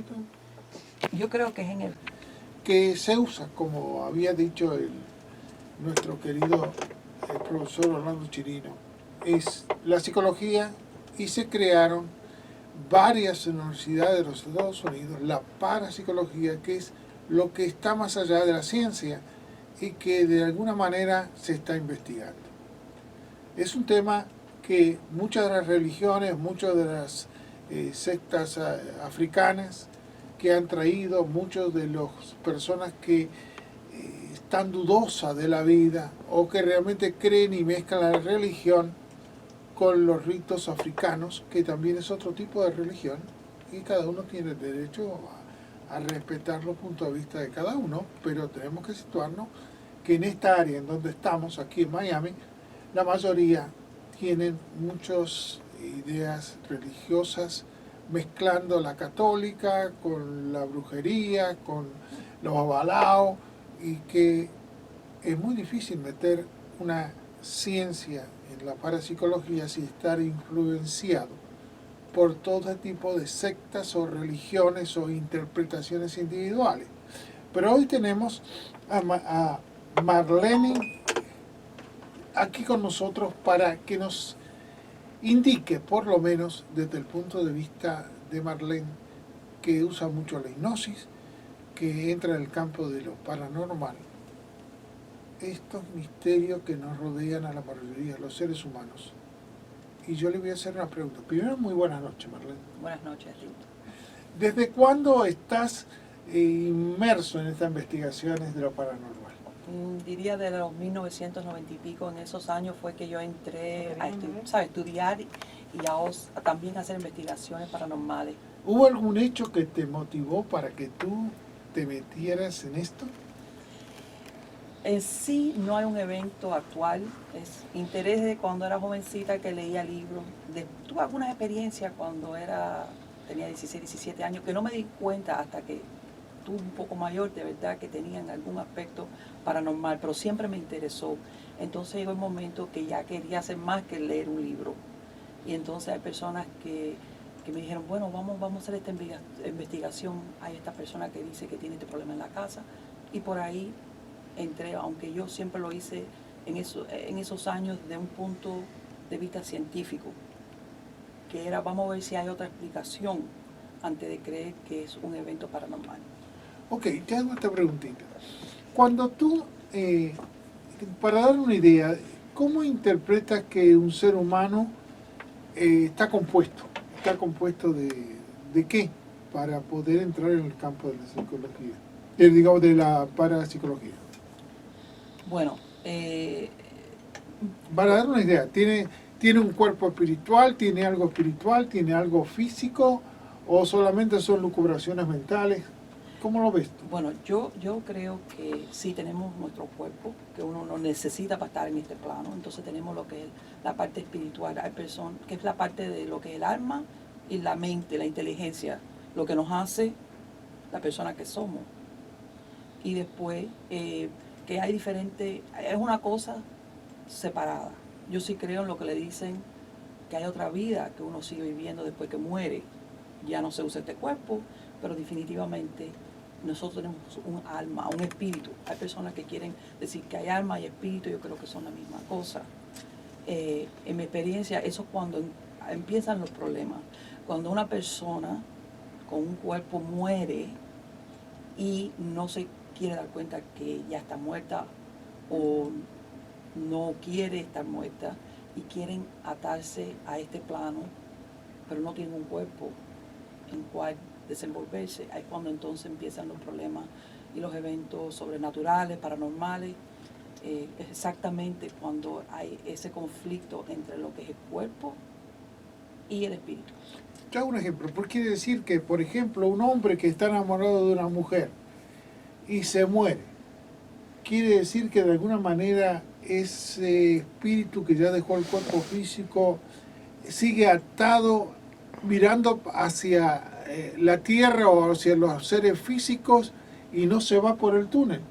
esto? Yo creo que es en el... Que se usa, como había dicho nuestro querido profesor Orlando Chirino, es la psicología, y se crearon varias universidades de los Estados Unidos, la parapsicología, que es lo que está más allá de la ciencia y que de alguna manera se está investigando. Es un tema que muchas de las religiones, muchas de las sectas africanas que han traído, muchas de las personas que están dudosas de la vida o que realmente creen y mezclan la religión con los ritos africanos, que también es otro tipo de religión, y cada uno tiene el derecho a respetar los puntos de vista de cada uno, pero tenemos que situarnos que en esta área en donde estamos, aquí en Miami, la mayoría tienen muchas ideas religiosas, mezclando la católica con la brujería, con los avalaos, y que es muy difícil meter una ciencia en la parapsicología sin estar influenciado por todo tipo de sectas o religiones o interpretaciones individuales. Pero hoy tenemos a Marlene aquí con nosotros para que nos indique, por lo menos desde el punto de vista de Marlene, que usa mucho la hipnosis, que entra en el campo de lo paranormal, estos misterios que nos rodean a la mayoría de los seres humanos. Y yo le voy a hacer una pregunta. Primero, muy buenas noches, Marlene. Buenas noches, Rito. ¿Desde cuándo estás inmerso en estas investigaciones de lo paranormal? Diría de los 1990 y pico, en esos años fue que yo entré a estudiar y también a hacer investigaciones paranormales. ¿Hubo algún hecho que te motivó para que tú te metieras en esto? En sí no hay un evento actual, es interés de cuando era jovencita que leía libros. Tuve algunas experiencias cuando tenía 16, 17 años, que no me di cuenta hasta que tuve un poco mayor, de verdad, que tenían algún aspecto paranormal, pero siempre me interesó. Entonces llegó el momento que ya quería hacer más que leer un libro. Y entonces hay personas que me dijeron, bueno, vamos a hacer esta investigación. Hay esta persona que dice que tiene este problema en la casa. Y por ahí entré, aunque yo siempre lo hice en esos años de un punto de vista científico, que era, vamos a ver si hay otra explicación antes de creer que es un evento paranormal. Ok, te hago esta preguntita. Cuando tú, para dar una idea, ¿cómo interpretas que un ser humano está compuesto? ¿Está compuesto de qué? Para poder entrar en el campo de la psicología, digamos, de la parapsicología. Bueno, para dar una idea, ¿tiene un cuerpo espiritual, tiene algo físico, o solamente son lucubraciones mentales? ¿Cómo lo ves tú? Bueno, yo creo que sí tenemos nuestro cuerpo, que uno lo necesita para estar en este plano. Entonces tenemos lo que es la parte espiritual. Hay personas, que es la parte de lo que es el alma y la mente, la inteligencia, lo que nos hace la persona que somos. Y después, que hay diferentes, es una cosa separada. Yo sí creo en lo que le dicen, que hay otra vida que uno sigue viviendo después que muere. Ya no se usa este cuerpo, pero definitivamente nosotros tenemos un alma, un espíritu. Hay personas que quieren decir que hay alma y espíritu, yo creo que son la misma cosa. En mi experiencia, eso es cuando empiezan los problemas. Cuando una persona con un cuerpo muere y no se quiere dar cuenta que ya está muerta o no quiere estar muerta y quieren atarse a este plano, pero no tienen un cuerpo en cual desenvolverse. Ahí es cuando entonces empiezan los problemas y los eventos sobrenaturales, paranormales. Es exactamente cuando hay ese conflicto entre lo que es el cuerpo y el espíritu. Yo hago un ejemplo. ¿Por quiere decir que, por ejemplo, un hombre que está enamorado de una mujer y se muere, quiere decir que de alguna manera ese espíritu que ya dejó el cuerpo físico sigue atado, mirando hacia la tierra o hacia los seres físicos, y no se va por el túnel?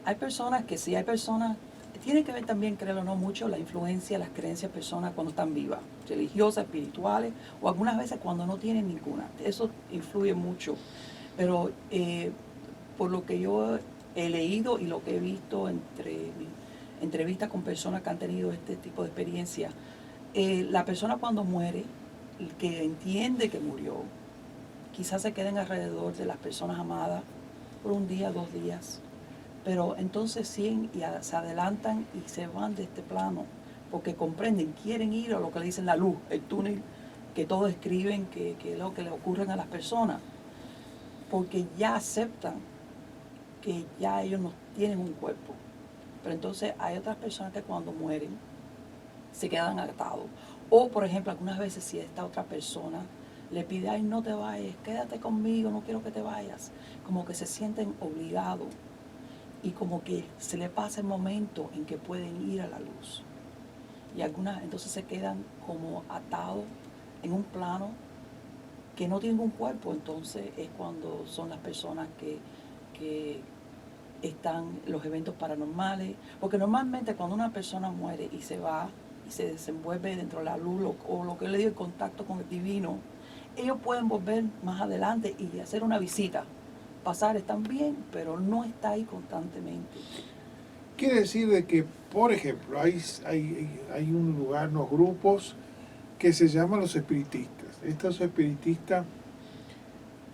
Hay personas que sí, hay personas, tiene que ver también, créelo o no, mucho la influencia, las creencias de personas cuando están vivas, religiosas, espirituales, o algunas veces cuando no tienen ninguna. Eso influye mucho. Pero por lo que yo he leído y lo que he visto entre entrevistas con personas que han tenido este tipo de experiencia, la persona cuando muere, el que entiende que murió, quizás se queden alrededor de las personas amadas por un día, 2 días, pero entonces siguen y se adelantan y se van de este plano porque comprenden, quieren ir a lo que le dicen la luz, el túnel que todos escriben que es lo que le ocurre a las personas, porque ya aceptan que ya ellos no tienen un cuerpo. Pero entonces hay otras personas que cuando mueren se quedan atados. O por ejemplo, algunas veces si esta otra persona le pide, ay, no te vayas, quédate conmigo, no quiero que te vayas, como que se sienten obligados y como que se le pasa el momento en que pueden ir a la luz. Y algunas entonces se quedan como atados en un plano que no tienen un cuerpo. Entonces es cuando son las personas que están los eventos paranormales, porque normalmente cuando una persona muere y se va y se desenvuelve dentro de la luz o lo que le dio el contacto con el divino, ellos pueden volver más adelante y hacer una visita, pasar, están bien, pero no está ahí constantemente. Quiere decir de que, por ejemplo, hay un lugar, unos grupos que se llaman los espiritistas. Estos espiritistas,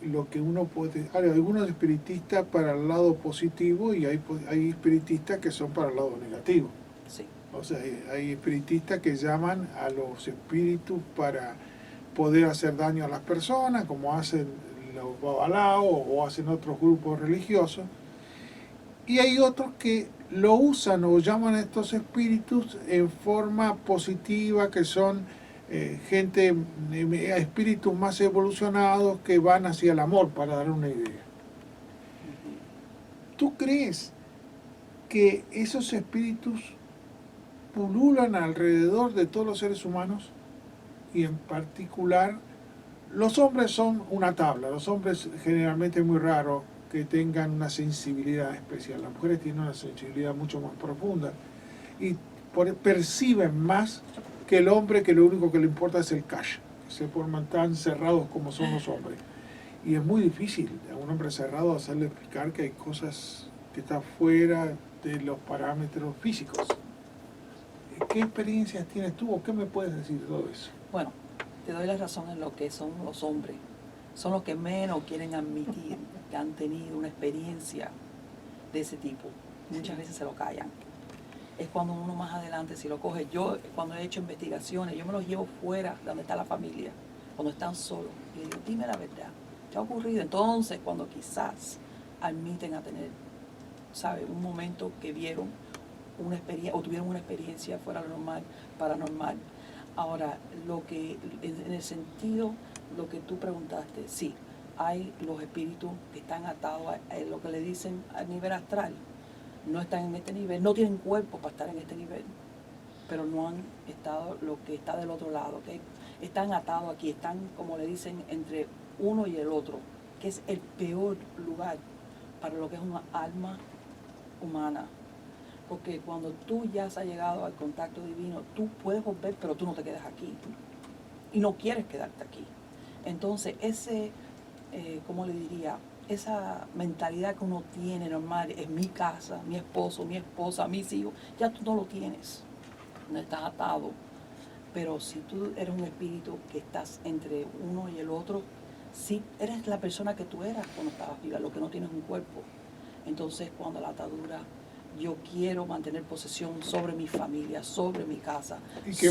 lo que uno puede... Hay algunos espiritistas para el lado positivo y hay espiritistas que son para el lado negativo. Sí. O sea, hay espiritistas que llaman a los espíritus para poder hacer daño a las personas, como hacen los babalaos o hacen otros grupos religiosos. Y hay otros que lo usan o llaman a estos espíritus en forma positiva, que son espíritus más evolucionados que van hacia el amor, para dar una idea. ¿Tú crees que esos espíritus pululan alrededor de todos los seres humanos? Y en particular, los hombres son una tabla. Los hombres generalmente es muy raro que tengan una sensibilidad especial. Las mujeres tienen una sensibilidad mucho más profunda y perciben más que el hombre, que lo único que le importa es el cash, que se forman tan cerrados como son los hombres. Y es muy difícil a un hombre cerrado hacerle explicar que hay cosas que están fuera de los parámetros físicos. ¿Qué experiencias tienes tú o qué me puedes decir de todo eso? Bueno, te doy la razón en lo que son los hombres. Son los que menos quieren admitir que han tenido una experiencia de ese tipo. Muchas veces se lo callan. Es cuando uno más adelante, si lo coge, yo cuando he hecho investigaciones, yo me los llevo fuera de donde está la familia, cuando están solos, y digo, dime la verdad, ¿qué ha ocurrido? Entonces, cuando quizás admiten a tener, ¿sabe? Un momento que vieron una experiencia, o tuvieron una experiencia fuera de lo normal, paranormal. Ahora, lo que, en el sentido, lo que tú preguntaste, sí, hay los espíritus que están atados a lo que le dicen al nivel astral. No están en este nivel, no tienen cuerpo para estar en este nivel, pero no han estado lo que está del otro lado, ¿okay? Están atados aquí, están, como le dicen, entre uno y el otro, que es el peor lugar para lo que es una alma humana. Porque cuando tú ya has llegado al contacto divino, tú puedes volver, pero tú no te quedas aquí. Y no quieres quedarte aquí. Entonces, ¿cómo le diría? Esa mentalidad que uno tiene normal, es mi casa, mi esposo, mi esposa, mis hijos, ya tú no lo tienes. No estás atado. Pero si tú eres un espíritu que estás entre uno y el otro, sí eres la persona que tú eras cuando estabas viva, lo que no tienes un cuerpo. Entonces, cuando la atadura, yo quiero mantener posesión sobre mi familia, sobre mi casa,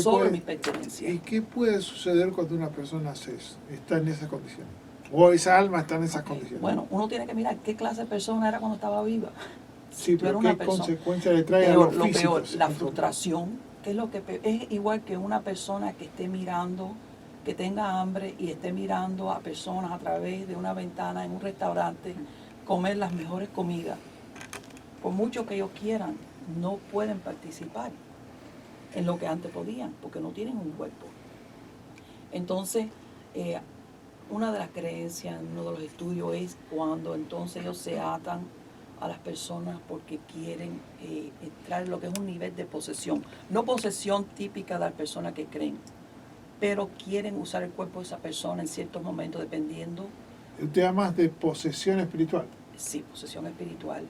sobre mi pertenencia. ¿Y qué puede suceder cuando una persona está en esa condición? O esa alma está en esas condiciones. Bueno, uno tiene que mirar qué clase de persona era cuando estaba viva. Sí, pero ¿qué consecuencias le trae a los físicos? Peor, la frustración, que es lo que es igual que una persona que esté mirando, que tenga hambre y esté mirando a personas a través de una ventana en un restaurante comer las mejores comidas. Por mucho que ellos quieran, no pueden participar en lo que antes podían, porque no tienen un cuerpo. Entonces, una de las creencias en uno de los estudios es cuando entonces ellos se atan a las personas porque quieren entrar en lo que es un nivel de posesión. No posesión típica de las personas que creen, pero quieren usar el cuerpo de esa persona en ciertos momentos dependiendo. Usted habla más de posesión espiritual. Sí, posesión espiritual.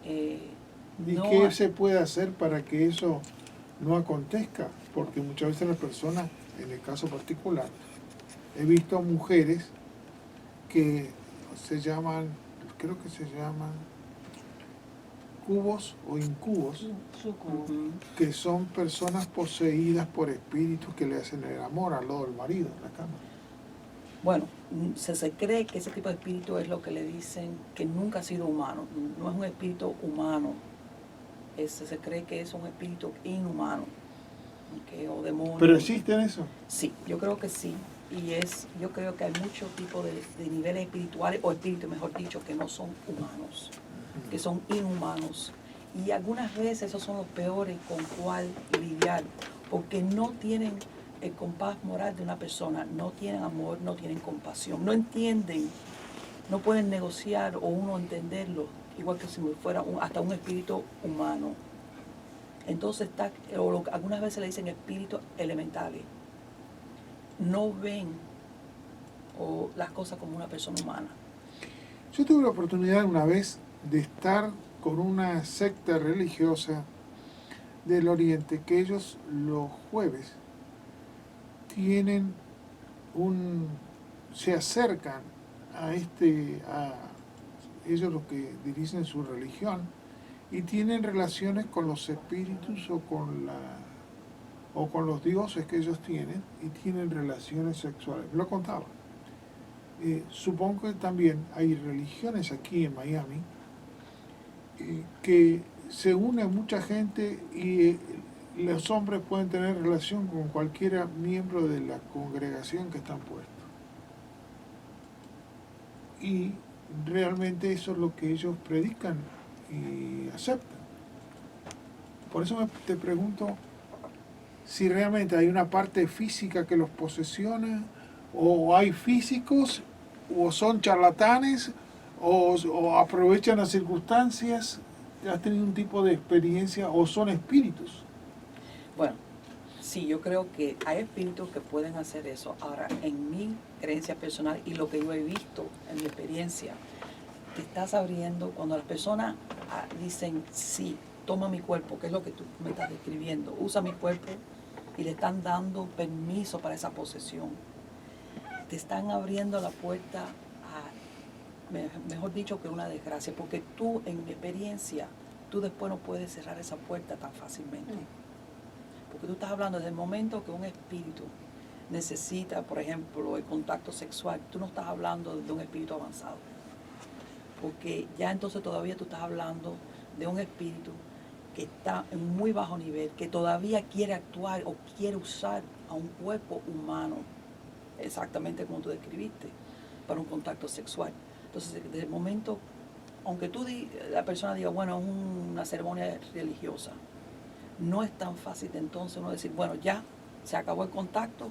¿Y No qué ha- se puede hacer para que eso no acontezca? Porque muchas veces las personas, en el caso particular, he visto mujeres que se llaman, creo que se llaman cubos o incubos, Ujú. que son personas poseídas por espíritus que le hacen el amor al lado del marido en la cama. Bueno, se cree que ese tipo de espíritu es lo que le dicen que nunca ha sido humano, no es un espíritu humano, se cree que es un espíritu inhumano, ¿ok? O demonio. ¿Pero existen eso? Sí, yo creo que sí, yo creo que hay muchos tipos de niveles espirituales, o espíritus mejor dicho, que no son humanos, que son inhumanos. Y algunas veces esos son los peores con cuál lidiar, porque no tienen el compás moral de una persona, no tienen amor, no tienen compasión, no entienden, no pueden negociar o uno entenderlo, igual que si fuera hasta un espíritu humano. Entonces algunas veces le dicen espíritus elementales. No ven las cosas como una persona humana. Yo tuve la oportunidad una vez de estar con una secta religiosa del Oriente que ellos los jueves tienen se acercan a ellos los que dirigen su religión y tienen relaciones con los espíritus o con los dioses que ellos tienen y tienen relaciones sexuales. Me lo contaba. Supongo que también hay religiones aquí en Miami que se une mucha gente y los hombres pueden tener relación con cualquiera miembro de la congregación que están puestos. Y realmente eso es lo que ellos predican y aceptan. Por eso te pregunto si realmente hay una parte física que los posesiona, o hay físicos, o son charlatanes, o aprovechan las circunstancias. ¿Has tenido un tipo de experiencia o son espíritus? Bueno, sí, yo creo que hay espíritus que pueden hacer eso. Ahora, en mi creencia personal y lo que yo he visto en mi experiencia, te estás abriendo cuando las personas dicen, sí, toma mi cuerpo, que es lo que tú me estás describiendo, usa mi cuerpo y le están dando permiso para esa posesión. Te están abriendo la puerta a, mejor dicho, que una desgracia, porque tú, en mi experiencia, tú después no puedes cerrar esa puerta tan fácilmente. Porque tú estás hablando desde el momento que un espíritu necesita, por ejemplo, el contacto sexual, tú no estás hablando de un espíritu avanzado. Porque ya entonces todavía tú estás hablando de un espíritu que está en muy bajo nivel, que todavía quiere actuar o quiere usar a un cuerpo humano, exactamente como tú describiste, para un contacto sexual. Entonces, desde el momento, aunque la persona diga, bueno, es una ceremonia religiosa, no es tan fácil de entonces uno decir, bueno, ya se acabó el contacto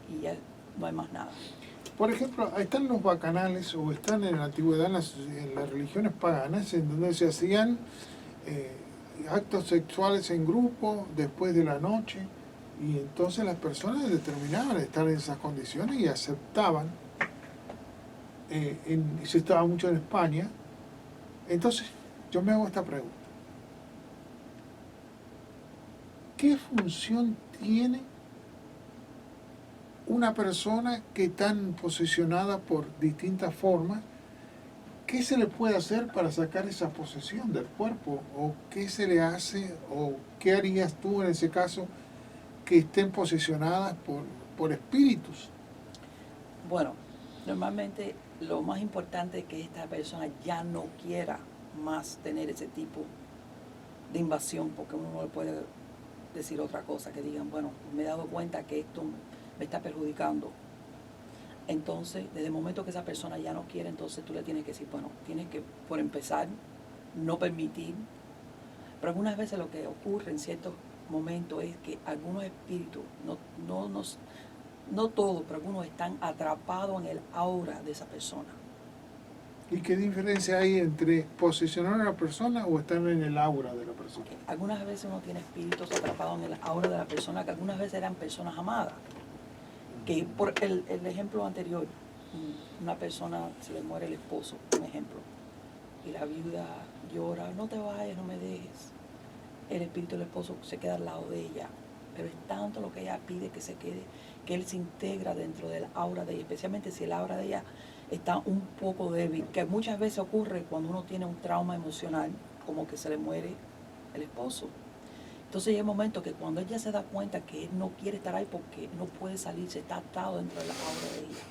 y ya no hay más nada. Por ejemplo, están los bacanales o están en la antigüedad en las religiones paganas en donde se hacían actos sexuales en grupo después de la noche, y entonces las personas determinaban estar en esas condiciones y aceptaban. Y se estaba mucho en España. Entonces yo me hago esta pregunta: ¿qué función tiene una persona que está posesionada por distintas formas? ¿Qué se le puede hacer para sacar esa posesión del cuerpo? ¿O qué se le hace? ¿O qué harías tú en ese caso que estén posesionadas por espíritus? Bueno, normalmente lo más importante es que esta persona ya no quiera más tener ese tipo de invasión, porque uno no le puede decir otra cosa, que digan, bueno, me he dado cuenta que esto me está perjudicando. Entonces, desde el momento que esa persona ya no quiere, entonces tú le tienes que decir, bueno, tienes que, por empezar, no permitir. Pero algunas veces lo que ocurre en ciertos momentos es que algunos espíritus, no todos, pero algunos están atrapados en el aura de esa persona. ¿Y qué diferencia hay entre posesionar a una persona o estar en el aura de la persona? Algunas veces uno tiene espíritus atrapados en el aura de la persona, que algunas veces eran personas amadas. Que por el ejemplo anterior, una persona se le muere el esposo, un ejemplo, y la viuda llora, no te vayas, no me dejes. El espíritu del esposo se queda al lado de ella, pero es tanto lo que ella pide que se quede, que él se integra dentro del aura de ella, especialmente si el aura de ella está un poco débil, que muchas veces ocurre cuando uno tiene un trauma emocional, como que se le muere el esposo. Entonces llega un momento que cuando ella se da cuenta que él no quiere estar ahí porque no puede salirse, está atado dentro de la aura de ella.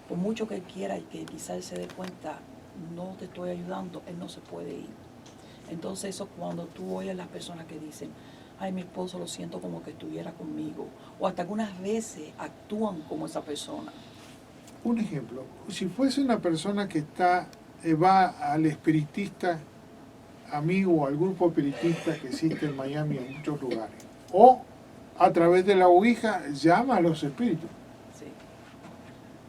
Por mucho que él quiera y que quizás él se dé cuenta, no te estoy ayudando, él no se puede ir. Entonces eso cuando tú oyes a las personas que dicen, ay, mi esposo lo siento como que estuviera conmigo, o hasta algunas veces actúan como esa persona. Un ejemplo, si fuese una persona que va al espiritista amigo o al grupo espiritista que existe en Miami en muchos lugares, o a través de la Ouija llama a los espíritus. Sí,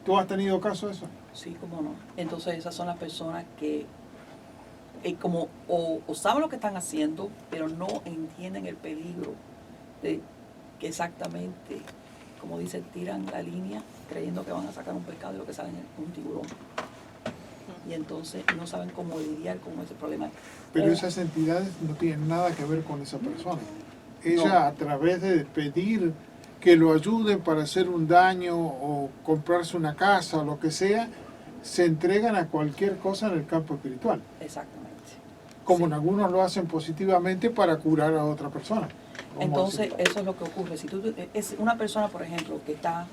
¿Tú has tenido caso de eso? sí, cómo no. Entonces esas son las personas que como o saben lo que están haciendo, pero no entienden el peligro de que exactamente, como dicen, tiran la línea creyendo que van a sacar un pescado y lo que salen es un tiburón. Y entonces no saben cómo lidiar con ese problema. Pero O- esas entidades no tienen nada que ver con esa persona. Ella, a través de pedir que lo ayuden para hacer un daño o comprarse una casa o lo que sea, se entregan a cualquier cosa en el campo espiritual. Exactamente. Como Sí. en algunos lo hacen positivamente para curar a otra persona. Vamos a Entonces, decirlo. eso es lo que ocurre. Si tú es una persona, por ejemplo, que está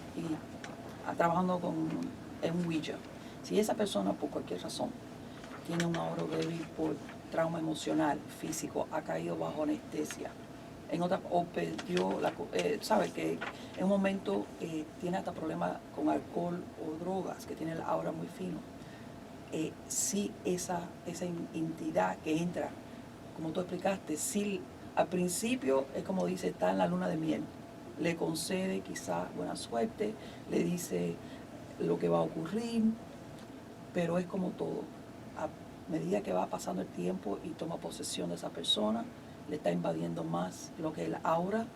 trabajando en un Ouija, si esa persona por cualquier razón tiene un ahorro débil por trauma emocional, físico, ha caído bajo anestesia, o perdió, sabe que en un momento tiene hasta problemas con alcohol o drogas, que tiene el aura muy fino, sí esa entidad que entra, como tú explicaste, sí al principio es como dice, está en la luna de miel, le concede quizás buena suerte, le dice lo que va a ocurrir, pero es como todo, a medida que va pasando el tiempo y toma posesión de esa persona, le está invadiendo más lo que es el aura,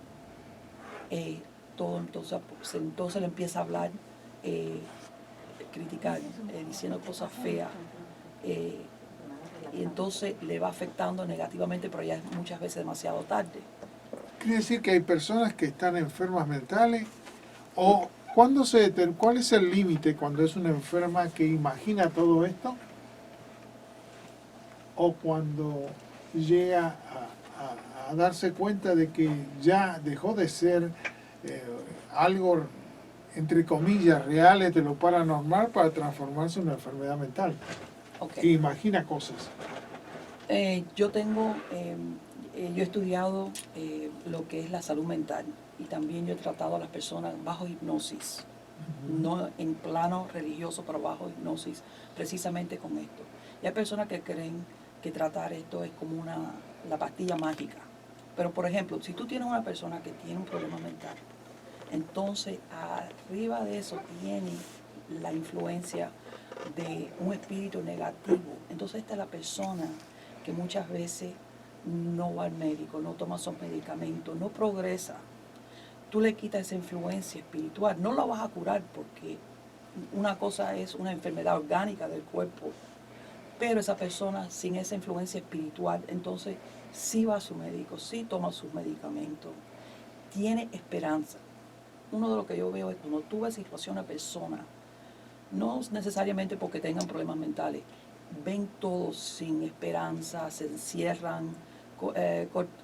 todo entonces le empieza a hablar, criticar, diciendo cosas feas, y entonces le va afectando negativamente, pero ya es muchas veces demasiado tarde. Quiere decir que hay personas que están enfermas mentales o ¿cuál es el límite cuando es una enferma que imagina todo esto? O cuando llega a darse cuenta de que ya dejó de ser algo, entre comillas, reales de lo paranormal para transformarse en una enfermedad mental, Okay. que imagina cosas. Yo he estudiado lo que es la salud mental y también yo he tratado a las personas bajo hipnosis, no en plano religioso, pero bajo hipnosis, precisamente con esto. Y hay personas que creen que tratar esto es como la pastilla mágica. Pero, por ejemplo, si tú tienes una persona que tiene un problema mental, entonces arriba de eso tiene la influencia de un espíritu negativo. Entonces esta es la persona que muchas veces no va al médico, no toma sus medicamentos, no progresa. Tú le quitas esa influencia espiritual, no la vas a curar porque una cosa es una enfermedad orgánica del cuerpo, pero esa persona sin esa influencia espiritual, entonces sí va a su médico, sí toma sus medicamentos, tiene esperanza. Uno de lo que yo veo es cuando tú ves situación a persona, no necesariamente porque tengan problemas mentales, ven todo sin esperanza, se encierran,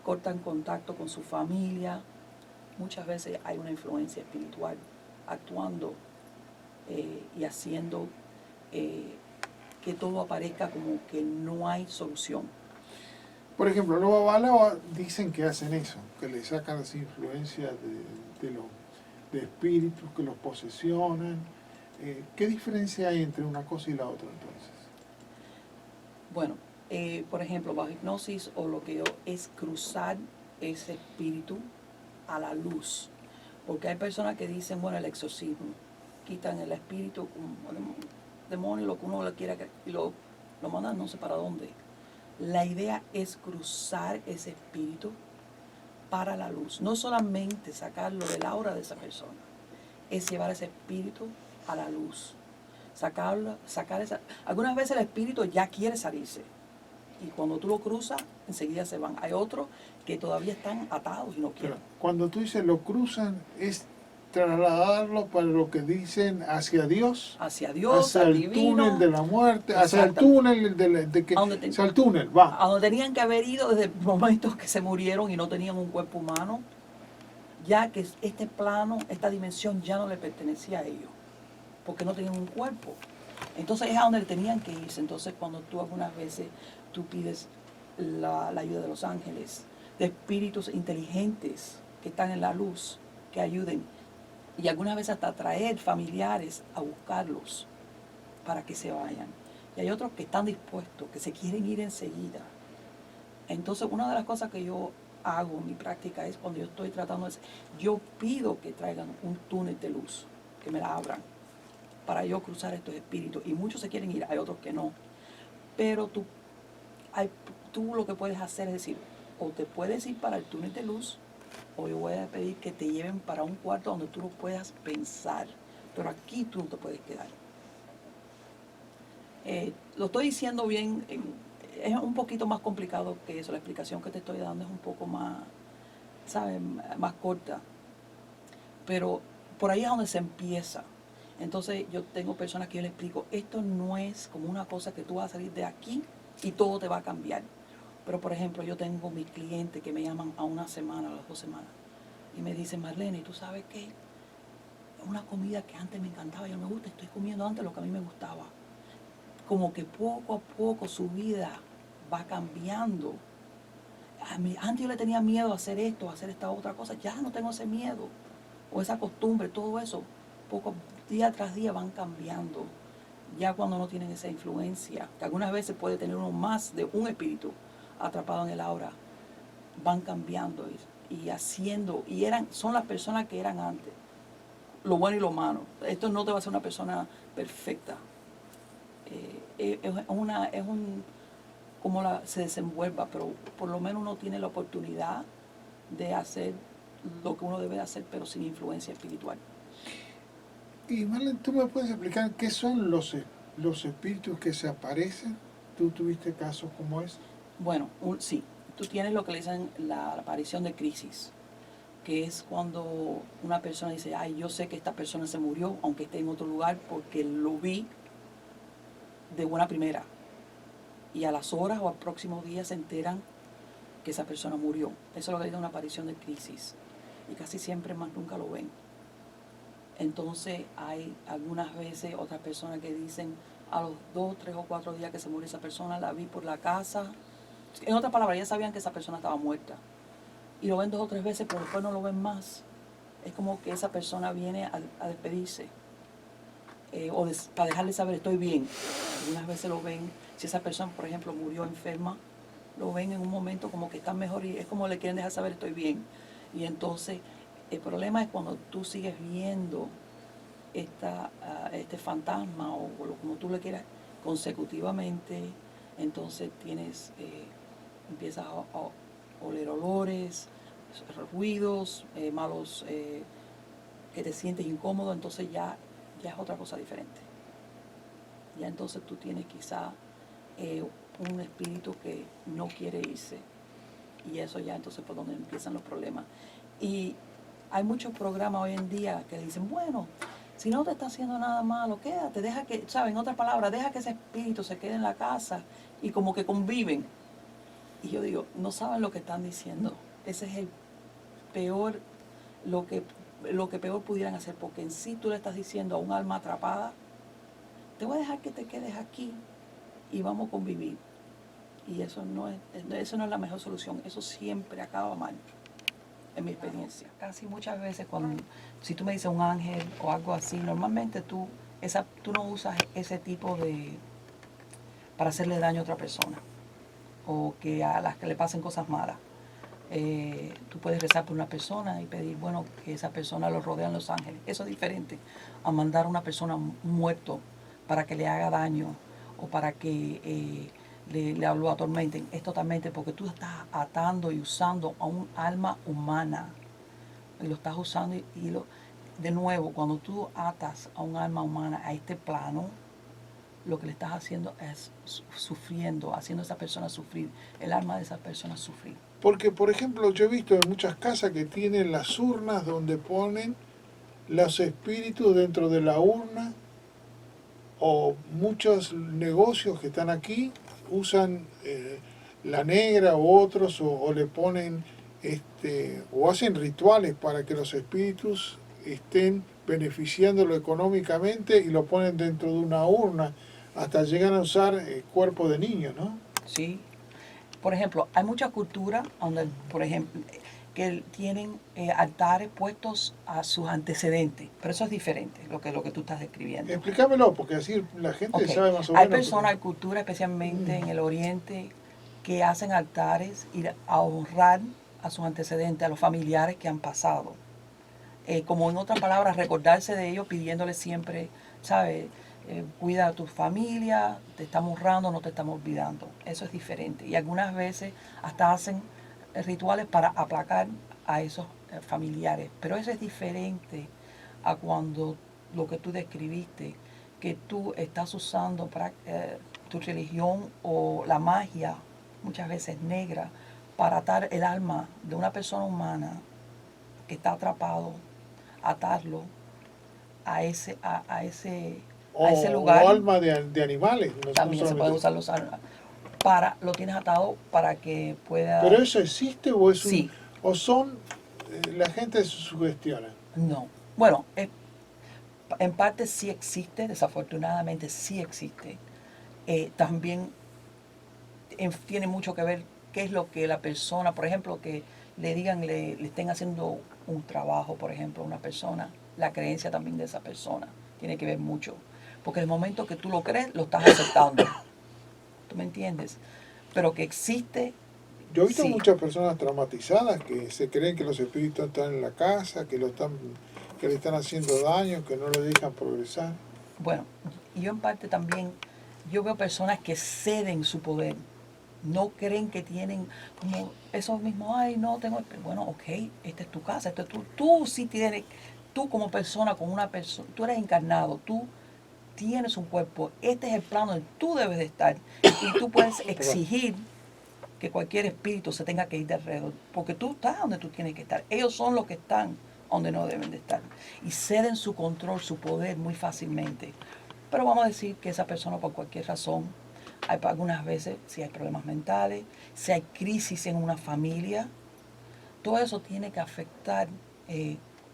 cortan contacto con su familia. Muchas veces hay una influencia espiritual actuando y haciendo que todo aparezca como que no hay solución. Por ejemplo, los babalao dicen que hacen eso, que le sacan las influencias de espíritus, que los posesionan. ¿Qué diferencia hay entre una cosa y la otra entonces? Bueno, por ejemplo, bajo hipnosis o lo que yo es cruzar ese espíritu a la luz. Porque hay personas que dicen, bueno, el exorcismo, quitan el espíritu, demonio, lo que uno le quiera, y lo mandan no sé para dónde. La idea es cruzar ese espíritu para la luz. No solamente sacarlo del aura de esa persona, es llevar ese espíritu a la luz. Sacar esa. Algunas veces el espíritu ya quiere salirse. Y cuando tú lo cruzas, enseguida se van. Hay otros que todavía están atados y no quieren. Cuando tú dices lo cruzan, es trasladarlo para lo que dicen hacia Dios, hacia Dios, hacia al el divino, túnel de la muerte, hacia el túnel hacia el túnel, va. A donde tenían que haber ido desde momentos que se murieron y no tenían un cuerpo humano, ya que este plano, esta dimensión ya no le pertenecía a ellos, porque no tenían un cuerpo. Entonces es a donde tenían que irse. Entonces cuando tú algunas veces tú pides la ayuda de los ángeles, de espíritus inteligentes que están en la luz, que ayuden, y algunas veces hasta traer familiares a buscarlos para que se vayan. Y hay otros que están dispuestos, que se quieren ir enseguida. Entonces una de las cosas que yo hago en mi práctica es cuando yo estoy tratando de... Yo pido que traigan un túnel de luz, que me la abran, para yo cruzar estos espíritus. Y muchos se quieren ir, hay otros que no. Pero tú lo que puedes hacer es decir, o te puedes ir para el túnel de luz, o yo voy a pedir que te lleven para un cuarto donde tú lo puedas pensar. Pero aquí tú no te puedes quedar. Lo estoy diciendo bien, es un poquito más complicado que eso. La explicación que te estoy dando es un poco más, ¿sabes?, más corta. Pero por ahí es donde se empieza. Entonces yo tengo personas que yo les explico, esto no es como una cosa que tú vas a salir de aquí y todo te va a cambiar. Pero por ejemplo, yo tengo mis clientes que me llaman a una semana, a las 2 semanas, y me dicen, Marlene, ¿tú sabes qué? Una comida que antes me encantaba, ya no me gusta, estoy comiendo antes lo que a mí me gustaba. Como que poco a poco su vida va cambiando. Antes yo le tenía miedo a hacer esto, a hacer esta otra cosa, ya no tengo ese miedo, o esa costumbre, todo eso, poco, día tras día van cambiando. Ya cuando no tienen esa influencia, que algunas veces puede tener uno más de un espíritu atrapado en el aura, van cambiando y haciendo, son las personas que eran antes, lo bueno y lo malo. Esto no te va a hacer una persona perfecta. Se desenvuelva, pero por lo menos uno tiene la oportunidad de hacer lo que uno debe hacer, pero sin influencia espiritual. Y Marlene, ¿tú me puedes explicar qué son los espíritus que se aparecen? ¿Tú tuviste casos como ese? Bueno, sí. Tú tienes lo que le dicen la aparición de crisis, que es cuando una persona dice, ay, yo sé que esta persona se murió, aunque esté en otro lugar, porque lo vi de buena primera. Y a las horas o al próximo día se enteran que esa persona murió. Eso es lo que le dicen una aparición de crisis. Y casi siempre más nunca lo ven. Entonces hay algunas veces otras personas que dicen, a los 2, 3 o 4 días que se murió esa persona, la vi por la casa. En otras palabras, ya sabían que esa persona estaba muerta. Y lo ven 2 o 3 veces, pero después no lo ven más. Es como que esa persona viene a despedirse. Para dejarle saber, estoy bien. Algunas veces lo ven, si esa persona, por ejemplo, murió enferma, lo ven en un momento como que está mejor y es como le quieren dejar saber, estoy bien. Y entonces, el problema es cuando tú sigues viendo este fantasma o como tú le quieras consecutivamente, entonces empiezas a oler olores, ruidos, malos, que te sientes incómodo, entonces ya es otra cosa diferente. Ya entonces tú tienes quizá un espíritu que no quiere irse, y eso ya entonces por donde empiezan los problemas. Y hay muchos programas hoy en día que dicen, bueno, si no te está haciendo nada malo, quédate, deja que, ¿sabes? En otras palabras, deja que ese espíritu se quede en la casa y como que conviven. Y yo digo, no saben lo que están diciendo. Ese es el peor, lo que peor pudieran hacer, porque en sí tú le estás diciendo a un alma atrapada, te voy a dejar que te quedes aquí y vamos a convivir. Y eso no es la mejor solución, eso siempre acaba mal, en mi experiencia. Casi muchas veces si tú me dices un ángel o algo así, normalmente tú no usas ese tipo para hacerle daño a otra persona o que a las que le pasen cosas malas. Tú puedes rezar por una persona y pedir, que esa persona lo rodean los ángeles. Eso es diferente a mandar a una persona muerto para que le haga daño o para que le lo atormenten. Es totalmente porque tú estás atando y usando a un alma humana. Y lo estás usando de nuevo, cuando tú atas a un alma humana a este plano, lo que le estás haciendo es sufriendo, haciendo a esa persona sufrir, el alma de esa persona sufrir. Porque, por ejemplo, yo he visto en muchas casas que tienen las urnas donde ponen los espíritus dentro de la urna, o muchos negocios que están aquí usan la negra u otros, o le ponen o hacen rituales para que los espíritus estén beneficiándolo económicamente y lo ponen dentro de una urna, hasta llegan a usar cuerpo de niños, ¿no? ¿Sí? Por ejemplo, hay mucha cultura donde, por ejemplo, que tienen altares puestos a sus antecedentes, pero eso es diferente, lo que tú estás describiendo. Explícamelo, porque así la gente Okay. sabe más o Hay menos. personas, hay culturas, especialmente en el Oriente, que hacen altares y a honrar a sus antecedentes, a los familiares que han pasado. Como en otras palabras, recordarse de ellos pidiéndoles siempre, ¿sabes? Cuida a tu familia, te estamos honrando, no te estamos olvidando. Eso es diferente. Y algunas veces hasta hacen rituales para aplacar a esos familiares. Pero eso es diferente a cuando lo que tú describiste, que tú estás usando tu religión o la magia, muchas veces negra, para atar el alma de una persona humana que está atrapado, atarlo a ese O lugar. alma de animales. También se pueden usar los almas. Lo tienes atado para que ¿Pero pueda. eso existe o es Sí, o son, la gente se sugestiona? no. Bueno, en parte sí existe, desafortunadamente sí existe. También tiene mucho que ver qué es lo que la persona, por ejemplo, que le digan, le estén haciendo un trabajo, por ejemplo, a una persona, la creencia también de esa persona tiene que ver mucho. Porque el momento que tú lo crees, lo estás aceptando. ¿Tú me entiendes? Pero que existe, Yo he visto sí. muchas personas traumatizadas que se creen que los espíritus están en la casa, que le están haciendo daño, que no le dejan progresar. Bueno, y yo en parte también, yo veo personas que ceden su poder. No creen que tienen como esos mismos, ay, no tengo. Bueno, ok, esta es tu casa, tú sí tienes, tú como persona, con una persona, tú eres encarnado, tú tienes un cuerpo, este es el plano donde tú debes de estar. Y tú puedes exigir que cualquier espíritu se tenga que ir de alrededor, porque tú estás donde tú tienes que estar. Ellos son los que están donde no deben de estar. Y ceden su control, su poder muy fácilmente. Pero vamos a decir que esa persona por cualquier razón, hay algunas veces si hay problemas mentales, si hay crisis en una familia, todo eso tiene que afectar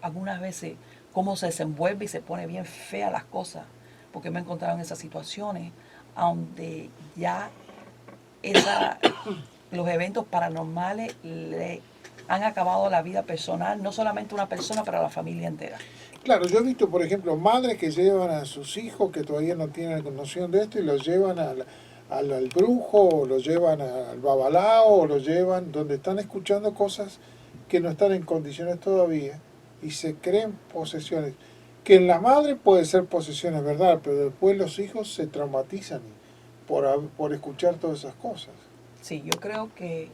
algunas veces cómo se desenvuelve y se pone bien fea las cosas, porque me he encontrado en esas situaciones donde ya los eventos paranormales le han acabado la vida personal, no solamente una persona, pero a la familia entera. Claro, yo he visto, por ejemplo, madres que llevan a sus hijos que todavía no tienen noción de esto y los llevan al brujo, o los llevan al babalao, o los llevan donde están escuchando cosas que no están en condiciones todavía y se creen posesiones. Que en la madre puede ser posesiones, ¿verdad? Pero después los hijos se traumatizan por escuchar todas esas cosas. Sí, yo creo que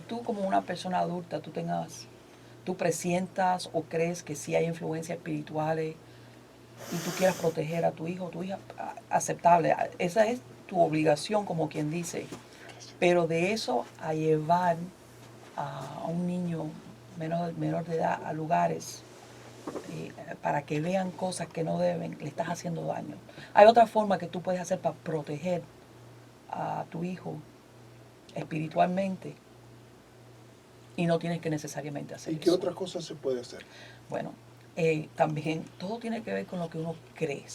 tú como una persona adulta, tú presientas o crees que sí hay influencias espirituales y tú quieras proteger a tu hijo o tu hija, aceptable. Esa es tu obligación, como quien dice. Pero de eso a llevar a un niño menor de edad a lugares para que vean cosas que no deben, le estás haciendo daño. Hay otra forma que tú puedes hacer para proteger a tu hijo espiritualmente y no tienes que necesariamente hacer ¿Y eso. qué otras cosas se puede hacer? Bueno, también todo tiene que ver con lo que uno cree.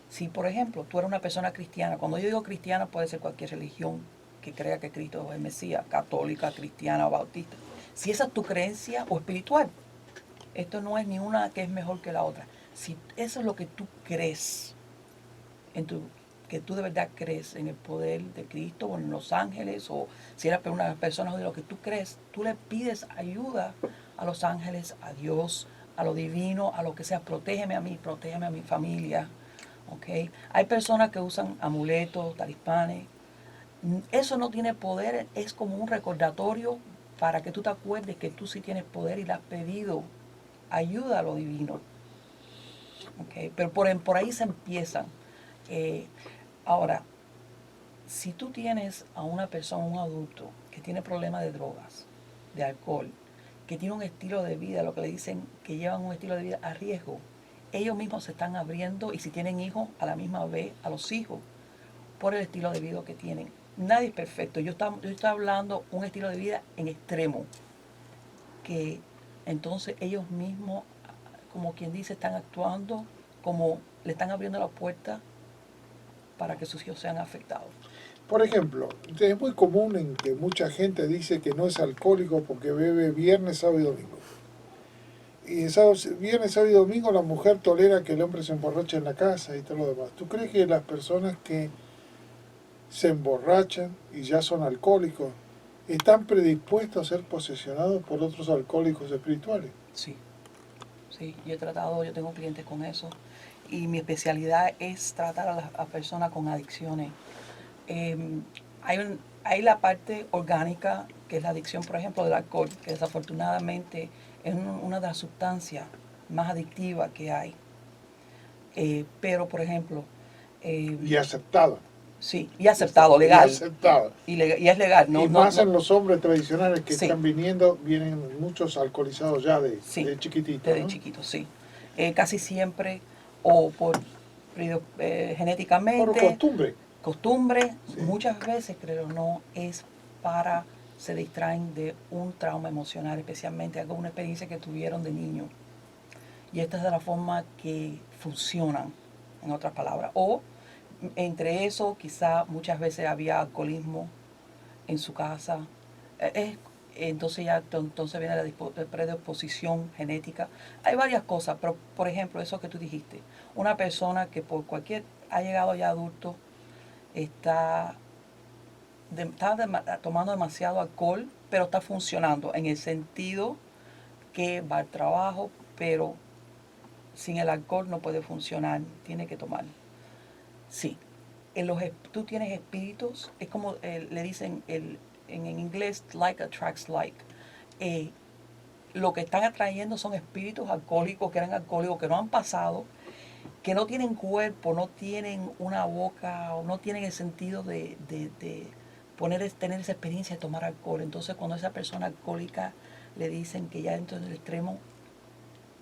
Si, por ejemplo, tú eres una persona cristiana, cuando yo digo cristiana puede ser cualquier religión que crea que Cristo es el Mesías, católica, cristiana o bautista. Si esa es tu creencia o espiritual, esto no es ni una que es mejor que la otra. Si eso es lo que tú crees, que tú de verdad crees en el poder de Cristo o en los ángeles, o si eres una persona de lo que tú crees, tú le pides ayuda a los ángeles, a Dios, a lo divino, a lo que sea, protégeme a mí, protégeme a mi familia. ¿Okay? Hay personas que usan amuletos, talismanes. Eso no tiene poder, es como un recordatorio para que tú te acuerdes que tú sí tienes poder y le has pedido ayuda a lo divino. ¿Okay? Pero por ahí se empiezan. Eh, Ahora, si tú tienes a una persona, un adulto, que tiene problemas de drogas, de alcohol, que tiene un estilo de vida, lo que le dicen que llevan un estilo de vida a riesgo, ellos mismos se están abriendo y si tienen hijos, a la misma vez a los hijos, por el estilo de vida que tienen. Nadie es perfecto. Yo estoy hablando un estilo de vida en extremo, que entonces ellos mismos, como quien dice, están actuando como le están abriendo la puerta para que sus hijos sean afectados. Por ejemplo, es muy común en que mucha gente dice que no es alcohólico porque bebe viernes, sábado y domingo. Y viernes, sábado y domingo la mujer tolera que el hombre se emborrache en la casa y todo lo demás. ¿Tú crees que las personas que se emborrachan y ya son alcohólicos están predispuestos a ser posesionados por otros alcohólicos espirituales? Sí, sí, yo tengo clientes con eso y mi especialidad es tratar a las personas con adicciones. Eh, hay la parte orgánica, que es la adicción, por ejemplo, del alcohol, que desafortunadamente es una de las sustancias más adictivas que hay. Pero, por ejemplo... y aceptado. Sí, y aceptado, legal. Y aceptado. Y es legal. No, y más en los hombres tradicionales que sí. están viniendo, vienen muchos alcoholizados ya de chiquititos. Desde ¿no? chiquitos, sí. Casi siempre, o por genéticamente. Por costumbre. Sí. Muchas veces, creo, no es para se distraen de un trauma emocional, especialmente alguna experiencia que tuvieron de niño. Y esta es de la forma que funcionan, en otras palabras. O entre eso, quizá muchas veces había alcoholismo en su casa. Entonces viene la predisposición genética. Hay varias cosas, pero por ejemplo, eso que tú dijiste, una persona que por cualquier ha llegado ya adulto, está tomando demasiado alcohol, pero está funcionando en el sentido que va al trabajo, pero sin el alcohol no puede funcionar, tiene que tomar. Sí, tú tienes espíritus, es como le dicen en inglés, like attracts like. Lo que están atrayendo son espíritus alcohólicos, que eran alcohólicos, que no han pasado, que no tienen cuerpo, no tienen una boca, o no tienen el sentido de tener esa experiencia de tomar alcohol. Entonces, cuando a esa persona alcohólica le dicen que ya dentro del extremo,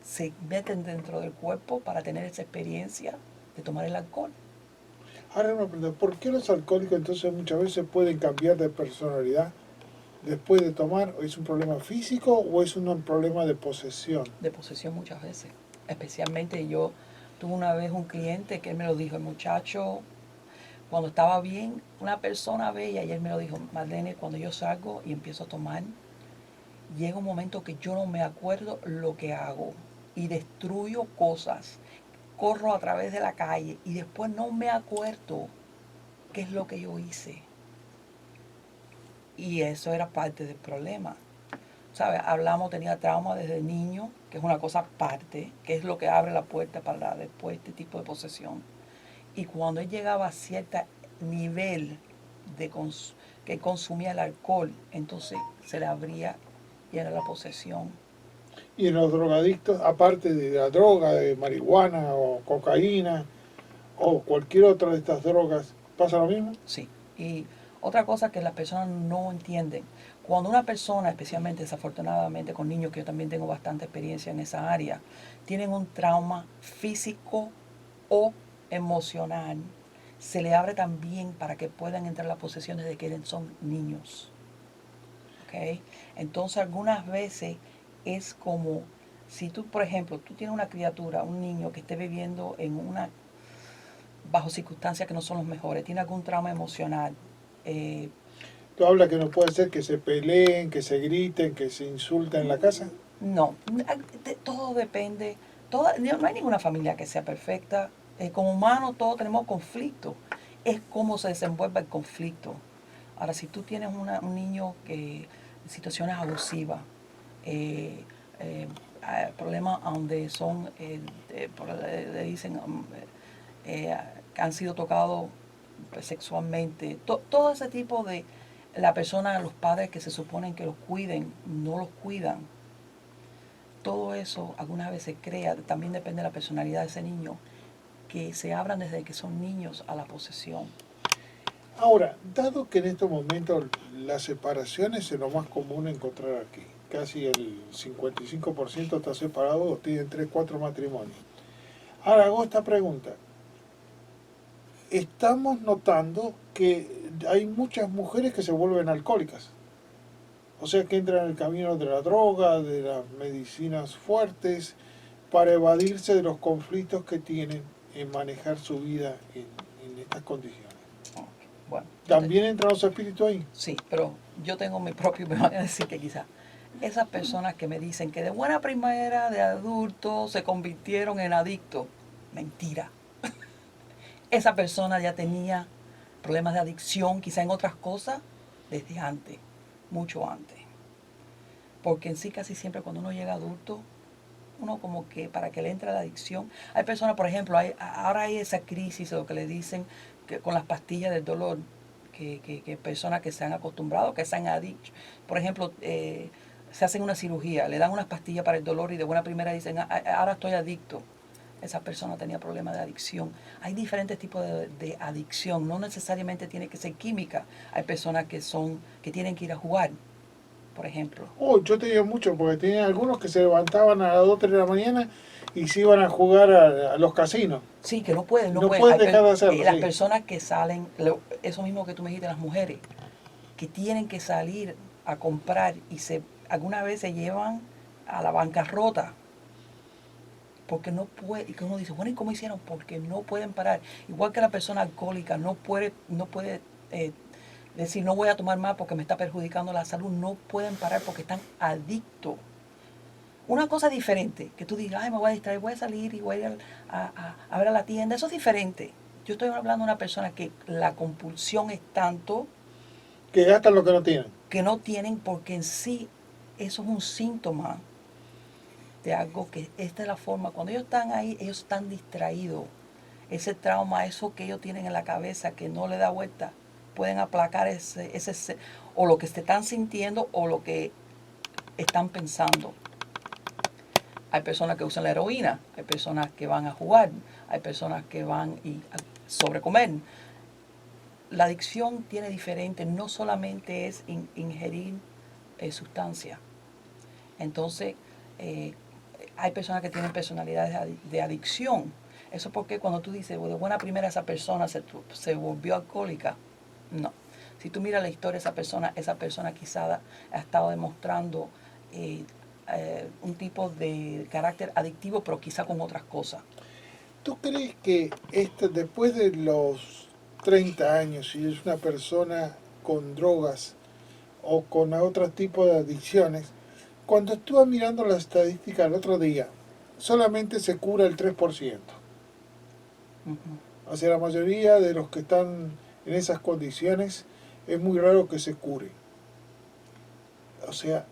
se meten dentro del cuerpo para tener esa experiencia de tomar el alcohol. Ahora una pregunta, ¿por qué los alcohólicos entonces muchas veces pueden cambiar de personalidad después de tomar? ¿Es un problema físico o es un problema de posesión? De posesión muchas veces. Especialmente yo tuve una vez un cliente que él me lo dijo, el muchacho, cuando estaba bien, una persona bella, y él me lo dijo, Marlene, cuando yo salgo y empiezo a tomar, llega un momento que yo no me acuerdo lo que hago y destruyo cosas, corro a través de la calle y después no me acuerdo qué es lo que yo hice. Y eso era parte del problema. ¿Sabes? Tenía trauma desde niño, que es una cosa aparte, que es lo que abre la puerta para después este tipo de posesión. Y cuando él llegaba a cierto nivel que consumía el alcohol, entonces se le abría y era la posesión. Y en los drogadictos, aparte de la droga, de marihuana o cocaína o cualquier otra de estas drogas, ¿pasa lo mismo? Sí. Y otra cosa que las personas no entienden, cuando una persona, especialmente desafortunadamente con niños, que yo también tengo bastante experiencia en esa área, tienen un trauma físico o emocional, se le abre también para que puedan entrar a la posesión desde que son niños. ¿Okay? Entonces algunas veces es como si tú, por ejemplo, tú tienes una criatura, un niño que esté viviendo bajo circunstancias que no son los mejores, tiene algún trauma emocional. ¿Tú hablas que no puede ser que se peleen, que se griten, que se insulten en la casa? No, todo depende. No hay ninguna familia que sea perfecta. Como humanos todos tenemos conflicto. Es cómo se desenvuelve el conflicto. Ahora, si tú tienes un niño que en situaciones abusivas, problemas donde son, le dicen, que han sido tocados sexualmente, todo ese tipo de, la persona, los padres que se suponen que los cuiden, no los cuidan. Todo eso algunas veces crea, también depende de la personalidad de ese niño, que se abran desde que son niños a la posesión. Ahora, dado que en estos momentos las separaciones es lo más común encontrar aquí, casi el 55% está separado o tienen 3, 4 matrimonios. Ahora hago esta pregunta. Estamos notando que hay muchas mujeres que se vuelven alcohólicas. O sea que entran en el camino de la droga, de las medicinas fuertes, para evadirse de los conflictos que tienen en manejar su vida en estas condiciones. Bueno, ¿También entran los espíritus ahí? sí, pero yo tengo mi propio, me van a decir que quizás esas personas que me dicen que de buena primera, de adultos, se convirtieron en adictos, mentira. Esa persona ya tenía problemas de adicción, quizá en otras cosas, desde antes, mucho antes. Porque en sí casi siempre cuando uno llega adulto, uno como que para que le entre la adicción, hay personas, por ejemplo, ahora hay esa crisis, lo que le dicen, que con las pastillas del dolor, que personas que se han acostumbrado, que se han adicto. Por ejemplo, se hacen una cirugía, le dan unas pastillas para el dolor y de buena primera dicen, ahora estoy adicto. Esa persona tenía problemas de adicción. Hay diferentes tipos de adicción, no necesariamente tiene que ser química. Hay personas que tienen que ir a jugar, por ejemplo. Oh, yo tenía mucho, porque tenía algunos que se levantaban a las 2, 3 de la mañana y se iban a jugar a los casinos. Sí, que no pueden, No pueden dejar de hacerlo, las sí. personas que salen, eso mismo que tú me dijiste, las mujeres, que tienen que salir a comprar y alguna vez se llevan a la bancarrota porque no puede, y que uno dice, bueno, ¿y cómo hicieron? Porque no pueden parar. Igual que la persona alcohólica no puede decir, no voy a tomar más porque me está perjudicando la salud, no pueden parar porque están adictos. Una cosa diferente, que tú digas, ay, me voy a distraer, voy a salir y voy a ir a ver a la tienda, eso es diferente. Yo estoy hablando de una persona que la compulsión es tanto Que gastan lo que no tienen. que no tienen, porque en sí eso es un síntoma de algo que esta es la forma. Cuando ellos están ahí, ellos están distraídos. Ese trauma, eso que ellos tienen en la cabeza que no le da vuelta, pueden aplacar ese o lo que se están sintiendo o lo que están pensando. Hay personas que usan la heroína, hay personas que van a jugar, hay personas que van a sobrecomer. La adicción tiene diferente, no solamente es ingerir sustancias. Entonces, hay personas que tienen personalidades de adicción. Eso porque cuando tú dices, de buena primera esa persona se volvió alcohólica. No. Si tú miras la historia de esa persona quizá ha estado demostrando un tipo de carácter adictivo, pero quizá con otras cosas. ¿Tú crees que después de los 30 años, si es una persona con drogas o con otro tipo de adicciones, cuando estuve mirando la estadística el otro día, solamente se cura el 3%? O sea, la mayoría de los que están en esas condiciones es muy raro que se cure. O sea,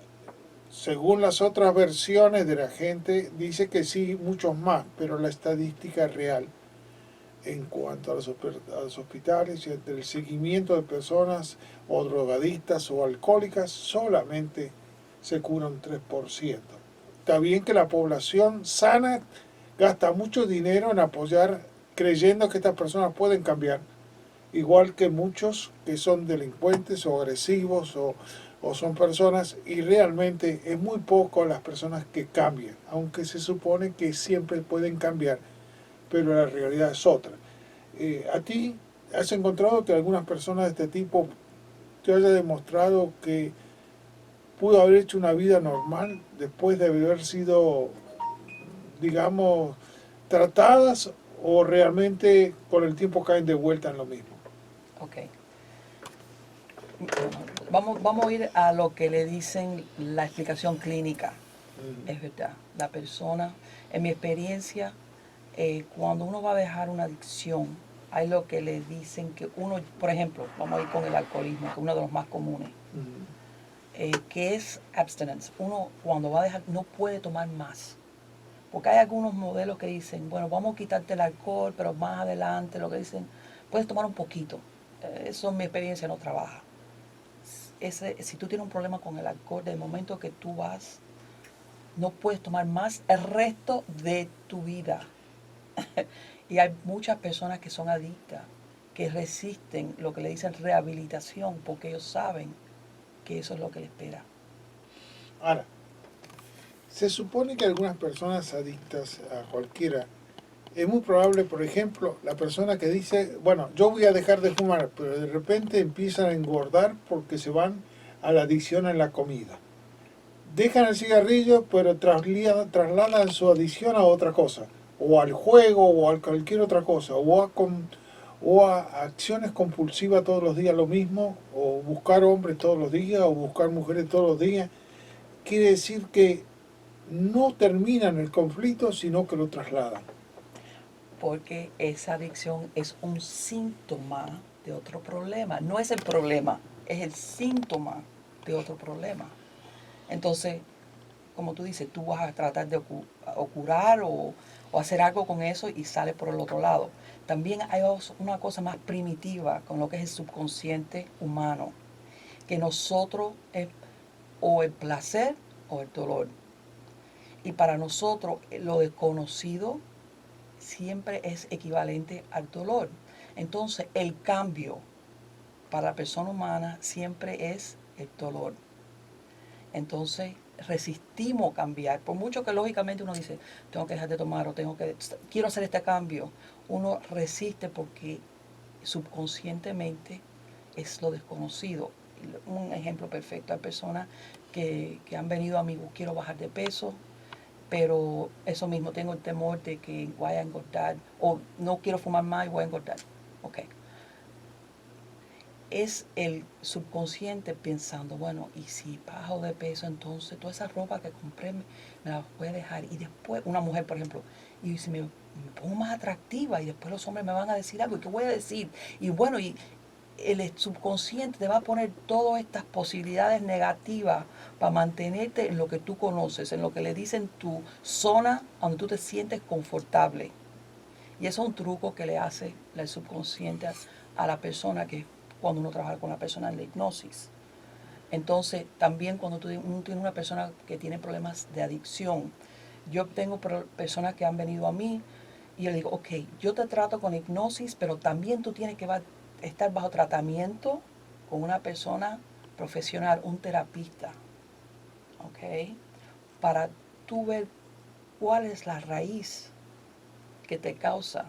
según las otras versiones de la gente, dice que sí, muchos más, pero la estadística real en cuanto a los hospitales y el seguimiento de personas o drogadictas o alcohólicas, solamente se cura un 3%. Está bien que la población sana gasta mucho dinero en apoyar, creyendo que estas personas pueden cambiar, igual que muchos que son delincuentes o agresivos o son personas, y realmente es muy poco las personas que cambian, aunque se supone que siempre pueden cambiar, pero la realidad es otra. ¿A ti has encontrado que algunas personas de este tipo te haya demostrado que pudo haber hecho una vida normal después de haber sido, digamos, tratadas, o realmente con el tiempo caen de vuelta en lo mismo? Ok. Vamos a ir a lo que le dicen la explicación clínica. Es verdad, la persona, en mi experiencia, cuando uno va a dejar una adicción, hay lo que le dicen que uno, por ejemplo, vamos a ir con el alcoholismo, que es uno de los más comunes. ¿Qué es abstinence? Uno cuando va a dejar no puede tomar más. Porque hay algunos modelos que dicen, bueno, vamos a quitarte el alcohol, pero más adelante lo que dicen, puedes tomar un poquito. Eso en mi experiencia no trabaja. Si tú tienes un problema con el alcohol, del momento que tú vas, no puedes tomar más el resto de tu vida. Y hay muchas personas que son adictas, que resisten lo que le dicen rehabilitación, porque ellos saben que eso es lo que les espera. Ahora, se supone que algunas personas adictas a cualquiera, es muy probable, por ejemplo, la persona que dice, bueno, yo voy a dejar de fumar, pero de repente empiezan a engordar porque se van a la adicción en la comida. Dejan el cigarrillo, pero trasladan su adicción a otra cosa, o al juego, o a cualquier otra cosa, o a acciones compulsivas todos los días lo mismo, o buscar hombres todos los días, o buscar mujeres todos los días. Quiere decir que no terminan el conflicto, sino que lo trasladan. Porque esa adicción es un síntoma de otro problema. No es el problema, es el síntoma de otro problema. Entonces, como tú dices, tú vas a tratar de curar o hacer algo con eso y sale por el otro lado. También hay una cosa más primitiva con lo que es el subconsciente humano, que nosotros es o el placer o el dolor. Y para nosotros lo desconocido siempre es equivalente al dolor. Entonces el cambio para la persona humana siempre es el dolor. Entonces resistimos cambiar, por mucho que lógicamente uno dice, tengo que dejar de tomar o quiero hacer este cambio, uno resiste porque subconscientemente es lo desconocido. Un ejemplo perfecto, hay personas que han venido a mí, quiero bajar de peso, pero eso mismo, tengo el temor de que voy a engordar, o no quiero fumar más y voy a engordar. Ok. Es el subconsciente pensando, bueno, y si bajo de peso, entonces toda esa ropa que compré me la voy a dejar. Y después, una mujer, por ejemplo, y si me pongo más atractiva y después los hombres me van a decir algo, ¿y qué voy a decir? Y bueno, y el subconsciente te va a poner todas estas posibilidades negativas para mantenerte en lo que tú conoces, en lo que le dicen tu zona donde tú te sientes confortable. Y eso es un truco que le hace el subconsciente a la persona, que cuando uno trabaja con la persona en la hipnosis. Entonces, también cuando uno tiene una persona que tiene problemas de adicción, yo tengo personas que han venido a mí y yo le digo, ok, yo te trato con hipnosis, pero también tú tienes que estar bajo tratamiento con una persona profesional, un terapista, ok, para tú ver cuál es la raíz que te causa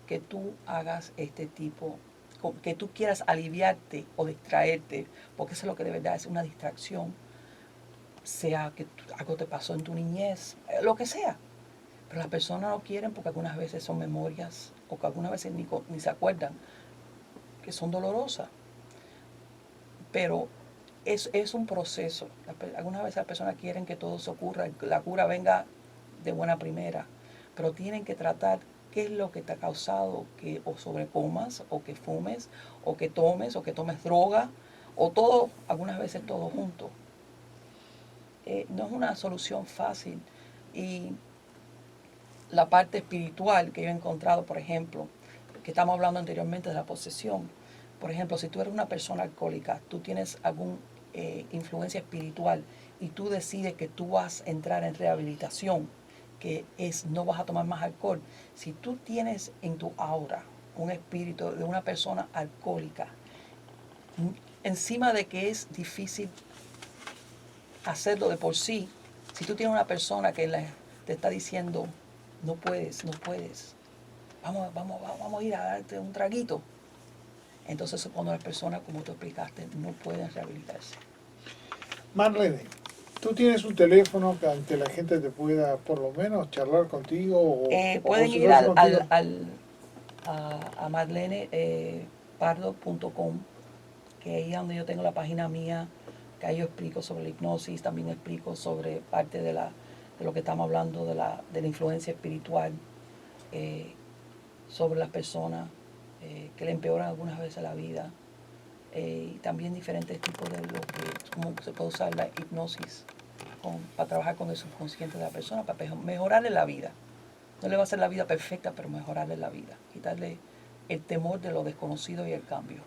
que tú hagas este tipo, que tú quieras aliviarte o distraerte, porque eso es lo que de verdad es una distracción, sea que algo te pasó en tu niñez, lo que sea. Pero las personas no quieren porque algunas veces son memorias o que algunas veces ni se acuerdan, que son dolorosas. Pero es un proceso. Algunas veces las personas quieren que todo se ocurra, que la cura venga de buena primera, pero tienen que tratar qué es lo que te ha causado que o sobrecomas, o que fumes, o que tomes droga, o todo, algunas veces todo junto. No es una solución fácil. Y la parte espiritual que yo he encontrado, por ejemplo, que estamos hablando anteriormente de la posesión. Por ejemplo, si tú eres una persona alcohólica, tú tienes alguna influencia espiritual y tú decides que tú vas a entrar en rehabilitación, que es no vas a tomar más alcohol. Si tú tienes en tu aura un espíritu de una persona alcohólica, encima de que es difícil hacerlo de por sí, si tú tienes una persona que te está diciendo, no puedes, no puedes, vamos a ir a darte un traguito. Entonces cuando las personas, como tú explicaste, no pueden rehabilitarse. Marlene, ¿tú tienes un teléfono que ante la gente te pueda por lo menos charlar contigo o Pueden ir consultarse contigo? a marlenepardo.com, que ahí es donde yo tengo la página mía, que ahí yo explico sobre la hipnosis, también explico sobre parte de lo que estamos hablando de la influencia espiritual sobre las personas que le empeoran algunas veces la vida. y también diferentes tipos de lo que, cómo se puede usar la hipnosis para trabajar con el subconsciente de la persona, para mejorarle la vida. No le va a hacer la vida perfecta, pero mejorarle la vida, quitarle el temor de lo desconocido y el cambio.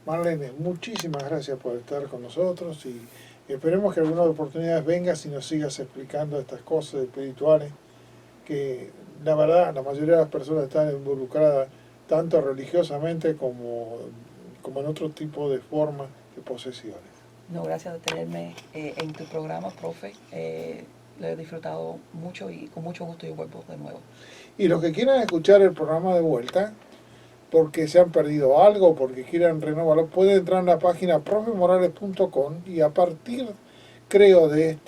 Marlene, muchísimas gracias por estar con nosotros y esperemos que alguna oportunidad vengas y nos sigas explicando estas cosas espirituales que la verdad la mayoría de las personas están involucradas tanto religiosamente como en otro tipo de formas de posesiones. No, gracias de tenerme en tu programa, profe. Lo he disfrutado mucho y con mucho gusto yo vuelvo de nuevo. Y los que quieran escuchar el programa de vuelta, porque se han perdido algo, porque quieran renovarlo, pueden entrar en la página profemorales.com y a partir, creo, de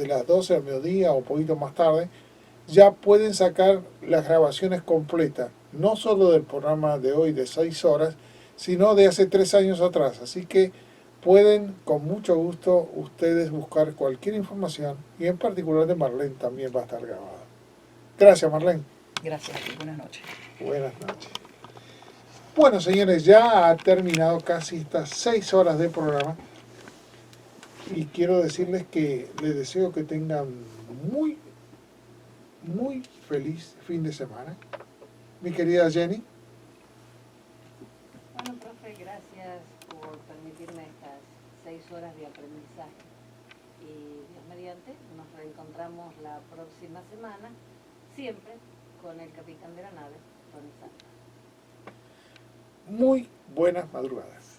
las 12 al mediodía o un poquito más tarde, ya pueden sacar las grabaciones completas, no solo del programa de hoy de 6 horas, sino de hace 3 años atrás. Así que pueden con mucho gusto ustedes buscar cualquier información y en particular de Marlene también va a estar grabada. Gracias, Marlene. Gracias y buenas noches. Buenas noches. Bueno, señores, ya ha terminado casi estas 6 horas de programa y quiero decirles que les deseo que tengan muy feliz fin de semana. Mi querida Jenny. Bueno, profe, gracias por permitirme estas 6 horas de aprendizaje. Y Dios mediante, nos reencontramos la próxima semana, siempre con el capitán de la nave, Tony Santa. Muy buenas madrugadas.